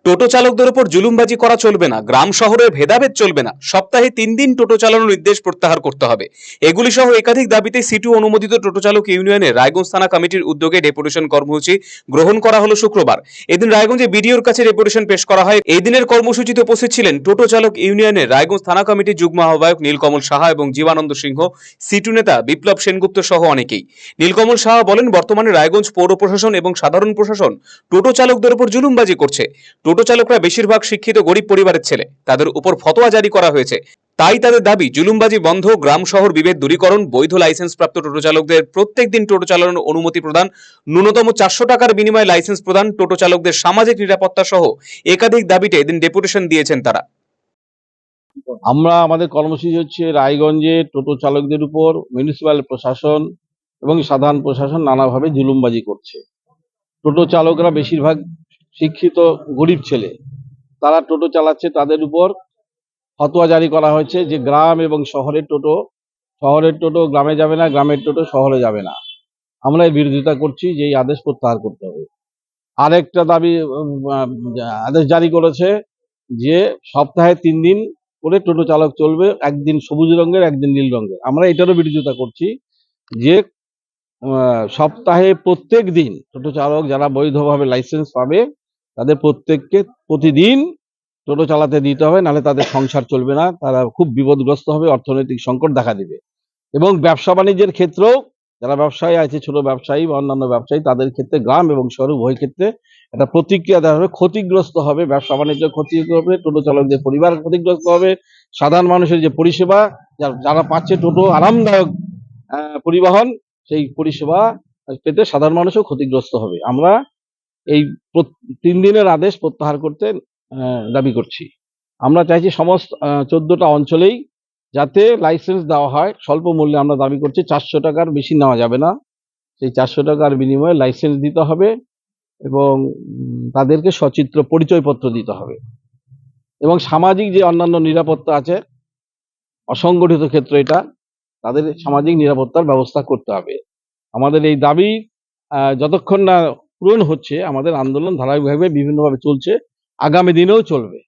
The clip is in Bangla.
টোটো চালকদের উপর জুলুমবাজি করা চলবে না, গ্রাম শহরের ভেদাভেদ চলবে না, সপ্তাহে 3 দিন টোটো চালানোর নির্দেশ প্রত্যাহার করতে হবে। এগুলি সহ একাধিক দাবিতে সিটু অনুমোদিত টোটো চালক ইউনিয়নের রায়গঞ্জ থানা কমিটির উদ্যোগে ডেপুটেশন কর্মসূচি গ্রহণ করা হলো শুক্রবার। এদিন রায়গঞ্জে বিডিওর কাছে ডেপুটেশন পেশ করা হয়। এই দিনের কর্মসূচিতে উপস্থিত ছিলেন টোটো চালক ইউনিয়নের রায়গঞ্জ থানা কমিটির যুগ্ম আহ্বায়ক নীলকমল সাহা এবং জীবানন্দ সিংহ, সিটু নেতা বিপ্লব সেনগুপ্ত সহ অনেকেই। নীলকমল সাহা বলেন, বর্তমানে রায়গঞ্জ পৌর প্রশাসন এবং সাধারণ প্রশাসন টোটো চালকদের উপর জুলুমবাজি করছে। টোটো চালকরা বেশিরভাগ শিক্ষিত গরিব পরিবারের ছেলে, তাদের উপর ফতোয়া জারি করা হয়েছে। তাই তাদের দাবি জুলুমবাজি বন্ধ, গ্রাম শহর বিভেদ দূরীকরণ, বৈধ লাইসেন্স প্রাপ্ত টোটো চালকদের প্রত্যেক দিন টোটো চালানোর অনুমতি প্রদান, ন্যূনতম 400 টাকার বিনিময়ে লাইসেন্স প্রদান, টোটো চালকদের সামাজিক নিরাপত্তা সহ একাধিক দাবিতে এদিন ডেপুটেশন দিয়েছেন তারা। আমরা আমাদের কর্মসূচি হচ্ছে রায়গঞ্জে টোটো চালকদের উপর মিউনিসিপ্যাল প্রশাসন এবং সাধারণ প্রশাসন নানাভাবে জুলুমবাজি করছে। টোটো চালকরা বেশিরভাগ শিক্ষিত গরিব ছেলে, তারা টোটো চালাচ্ছে, তাদের উপর ফতোয়া জারি করা হয়েছে যে গ্রাম এবং শহরের টোটো গ্রামে যাবে না, গ্রামের টোটো শহরে যাবে না। আমরা এর বিরোধিতা করছি যে এই আদেশ প্রত্যাহার করতে হবে। আরেকটা দাবি আদেশ জারি করেছে যে সপ্তাহে 3 দিন করে টোটো চালক চলবে, একদিন সবুজ রঙের একদিন নীল রঙের। আমরা এটারও বিরোধিতা করছি যে সপ্তাহে প্রত্যেক দিন টোটো চালক যারা বৈধভাবে লাইসেন্স পাবে তাদের প্রত্যেককে প্রতিদিন টোটো চালাতে দিতে হবে, নাহলে তাদের সংসার চলবে না, তারা খুব বিপদগ্রস্ত হবে, অর্থনৈতিক সংকট দেখা দিবে। এবং ব্যবসা বাণিজ্যের ক্ষেত্রেও যারা ব্যবসায়ী আছে, ছোট ব্যবসায়ী বা অন্যান্য ব্যবসায়ী, তাদের ক্ষেত্রে গ্রাম এবং শহর উভয় ক্ষেত্রে একটা প্রতিক্রিয়া দেওয়া হবে, ক্ষতিগ্রস্ত হবে, ব্যবসা বাণিজ্য ক্ষতি হবে, টোটো চালকদের পরিবার ক্ষতিগ্রস্ত হবে, সাধারণ মানুষের যে পরিষেবা যারা পাচ্ছে টোটো আরামদায়ক পরিবহন, সেই পরিষেবা পেতে সাধারণ মানুষও ক্ষতিগ্রস্ত হবে। আমরা এই 3 দিনের আদেশ প্রত্যাহার করতে দাবি করছি। আমরা চাইছি সমস্ত 14টা অঞ্চলেই যাতে লাইসেন্স দেওয়া হয় স্বল্প মূল্যে। আমরা দাবি করছি 400 টাকার বেশি নেওয়া যাবে না, সেই 400 টাকার বিনিময়ে লাইসেন্স দিতে হবে এবং তাদেরকে সচিত্র পরিচয়পত্র দিতে হবে। এবং সামাজিক যে অন্যান্য নিরাপত্তা আছে, অসংগঠিত ক্ষেত্র এটা, তাদের সামাজিক নিরাপত্তার ব্যবস্থা করতে হবে। আমাদের এই দাবি যতক্ষণ না পূরণ হচ্ছে, আমাদের আন্দোলন ধারাবাহিকভাবে বিভিন্নভাবে চলছে, আগামী দিনেও চলবে।